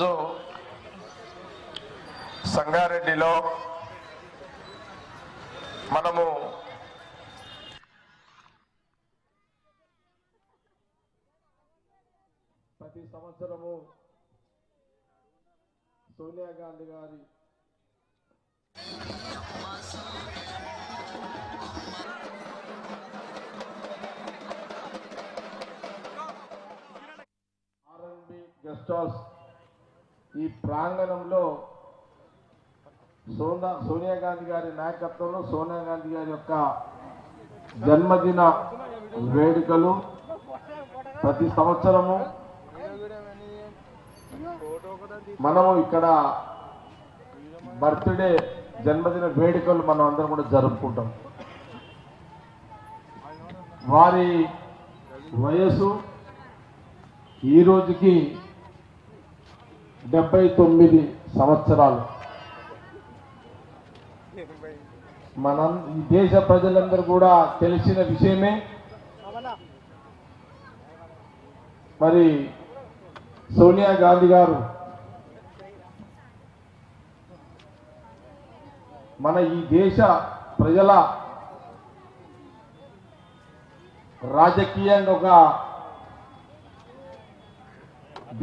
ఈరోజు సంగారెడ్డిలో మనము ప్రతి సంవత్సరము సోనియా గాంధీ గారి ఆర్ఎన్బి గెస్ట్ హౌస్ ఈ ప్రాంగణంలో సోనియా గాంధీ గారి నాయకత్వంలో సోనియా గాంధీ గారి యొక్క జన్మదిన వేడుకలు ప్రతి సంవత్సరము మనము ఇక్కడ బర్త్డే జన్మదిన వేడుకలు మనం అందరం కూడా జరుపుకుంటాం. వారి వయసు ఈ రోజుకి 79 సంవత్సరాలు. ఈ దేశ ప్రజలందరూ కూడా తెలిసిన విషయమే. మరి సోనియా గాంధీ గారు మన ఈ దేశ ప్రజల రాజకీయంగా ఒక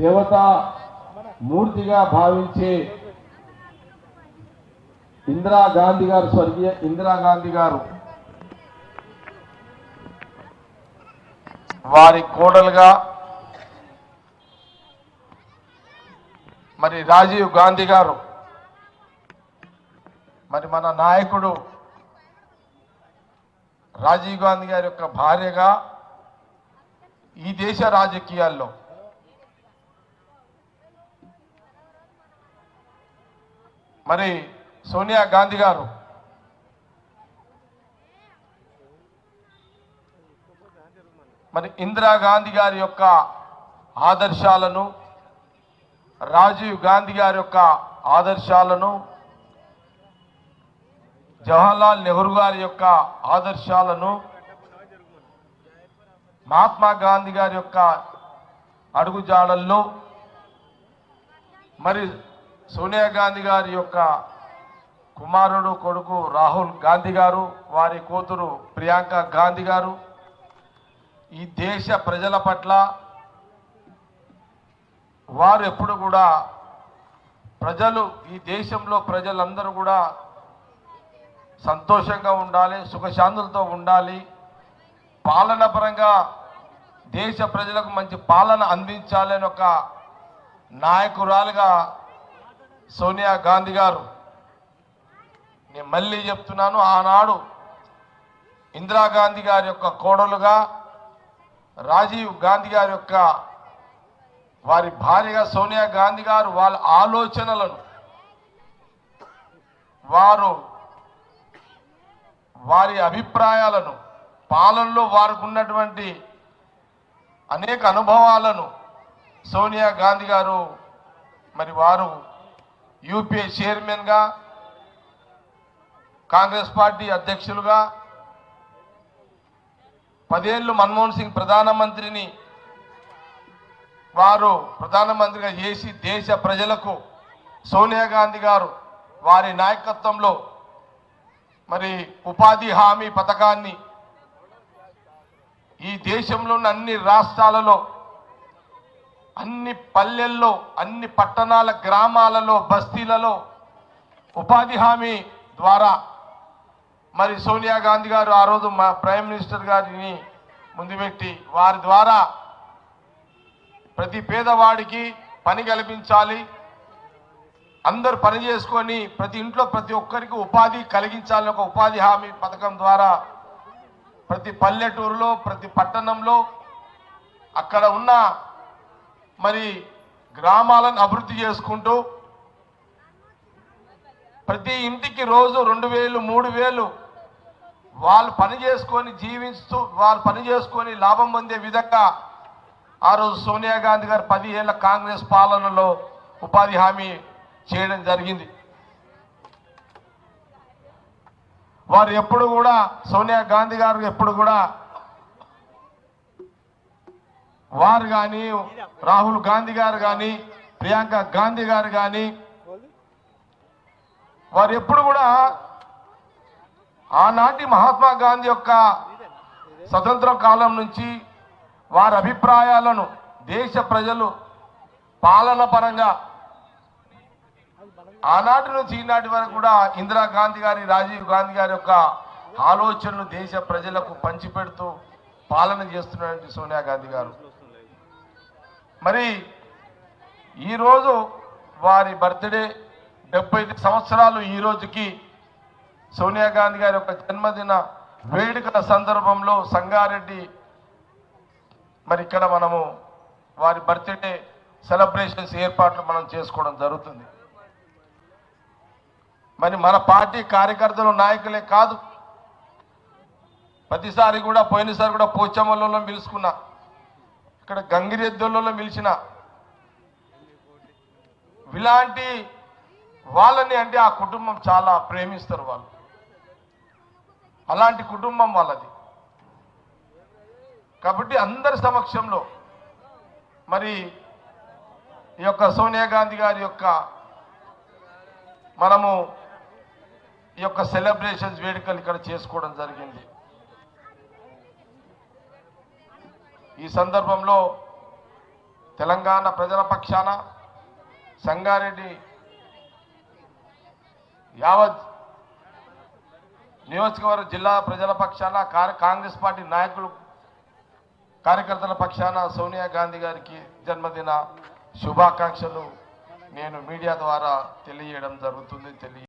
దేవతా మూర్తిగా భావించే ఇందిరాగాంధీ గారు, స్వర్గీయ ఇందిరాగాంధీ గారు వారి కోడలుగా మరి రాజీవ్ గాంధీ గారు, మరి మన నాయకుడు రాజీవ్ గాంధీ గారి యొక్క భార్యగా ఈ దేశ రాజకీయాల్లో మరి సోనియా గాంధీ గారు మరి ఇందిరాగాంధీ గారి యొక్క ఆదర్శాలను, రాజీవ్ గాంధీ గారి యొక్క ఆదర్శాలను, జవహర్లాల్ నెహ్రూ గారి యొక్క ఆదర్శాలను, మహాత్మా గాంధీ గారి యొక్క అడుగుజాడల్లో మరి సోనియా గాంధీ గారి యొక్క కుమారుడు కొడుకు రాహుల్ గాంధీ గారు, వారి కూతురు ప్రియాంక గాంధీ గారు ఈ దేశ ప్రజల పట్ల వారు ఎప్పుడు కూడా ప్రజలు, ఈ దేశంలో ప్రజలందరూ కూడా సంతోషంగా ఉండాలి, సుఖశాంతులతో ఉండాలి, పాలన పరంగా దేశ ప్రజలకు మంచి పాలన అందించాలని ఒక నాయకురాలుగా సోనియా గాంధీ గారు, నేను మళ్ళీ చెప్తున్నాను, ఆనాడు ఇందిరాగాంధీ గారి యొక్క కోడలుగా, రాజీవ్ గాంధీ గారి యొక్క వారి భార్యగా సోనియా గాంధీ గారు వాళ్ళ ఆలోచనలను, వారి అభిప్రాయాలను, పాలనలో వారికి ఉన్నటువంటి అనేక అనుభవాలను సోనియా గాంధీ గారు మరి వారు యూపీఏ చైర్మన్గా, కాంగ్రెస్ పార్టీ అధ్యక్షులుగా 10 ఏళ్ళు మన్మోహన్ సింగ్ ప్రధానమంత్రిని వారు ప్రధానమంత్రిగా చేసి దేశ ప్రజలకు సోనియా గాంధీ గారు వారి నాయకత్వంలో మరి ఉపాధి హామీ పథకాన్ని ఈ దేశంలోని అన్ని రాష్ట్రాలలో, అన్ని పల్లెల్లో, అన్ని పట్టణాల, గ్రామాలలో, బస్తీలలో ఉపాధి హామీ ద్వారా మరి సోనియా గాంధీ గారు ఆ రోజు మా ప్రైమ్ మినిస్టర్ గారిని ముందు పెట్టి వారి ద్వారా ప్రతి పేదవాడికి పని కల్పించాలి, అందరూ పని చేసుకొని ప్రతి ఇంట్లో ప్రతి ఒక్కరికి ఉపాధి కలిగించాలని ఒక ఉపాధి హామీ పథకం ద్వారా ప్రతి పల్లెటూరులో, ప్రతి పట్టణంలో అక్కడ ఉన్న మరి గ్రామాలను అభివృద్ధి చేసుకుంటూ ప్రతి ఇంటికి రోజు 2000, 3000 వాళ్ళు పని చేసుకొని జీవిస్తూ, వారు పని చేసుకొని లాభం పొందే విధంగా ఆ రోజు సోనియా గాంధీ గారు 10 ఏళ్ల కాంగ్రెస్ పాలనలో ఉపాధి హామీ చేయడం జరిగింది. వారు ఎప్పుడు కూడా సోనియా గాంధీ గారు ఎప్పుడు కూడా వారు కానీ, రాహుల్ గాంధీ గారు కానీ, ప్రియాంక గాంధీ గారు కానీ వారు ఎప్పుడు కూడా ఆనాటి మహాత్మా గాంధీ యొక్క స్వతంత్ర కాలం నుంచి వారి అభిప్రాయాలను దేశ ప్రజలు పాలన పరంగా ఆనాటి నుంచి ఈనాటి వరకు కూడా ఇందిరాగాంధీ గారి రాజీవ్ గాంధీ గారి యొక్క ఆలోచనలు దేశ ప్రజలకు పంచిపెడుతూ పాలన చేస్తున్నటువంటి సోనియా గాంధీ గారు మరి ఈరోజు వారి బర్త్డే 75 సంవత్సరాలు ఈ రోజుకి సోనియా గాంధీ గారి యొక్క జన్మదిన వేడుకల సందర్భంలో సంగారెడ్డి మరి ఇక్కడ మనము వారి బర్త్డే సెలబ్రేషన్స్ ఏర్పాట్లు మనం చేసుకోవడం జరుగుతుంది. మరి మన పార్టీ కార్యకర్తలు నాయకులే కాదు, ప్రతిసారి కూడా పోయినసారి కూడా పోచమ్మలలో పిలుచుకున్నా, ఇక్కడ గంగిరెద్దులలో పిలిచిన ఇలాంటి వాళ్ళని అంటే ఆ కుటుంబం చాలా ప్రేమిస్తారు వాళ్ళు, అలాంటి కుటుంబం వాళ్ళది. కాబట్టి అందరి సమక్షంలో మరి ఈ యొక్క సోనియా గాంధీ గారి యొక్క మనము ఈ యొక్క సెలబ్రేషన్స్ వేడుకలు ఇక్కడ చేసుకోవడం జరిగింది. ఈ సందర్భంలో తెలంగాణ ప్రజల పక్షాన సంగారెడ్డి యావత్ నియోజకవర్గ జిల్లా ప్రజల పక్షాన కాంగ్రెస్ పార్టీ నాయకులు కార్యకర్తల పక్షాన సోనియా గాంధీ గారికి జన్మదిన శుభాకాంక్షలు నేను మీడియా ద్వారా తెలియజేయడం జరుగుతుంది.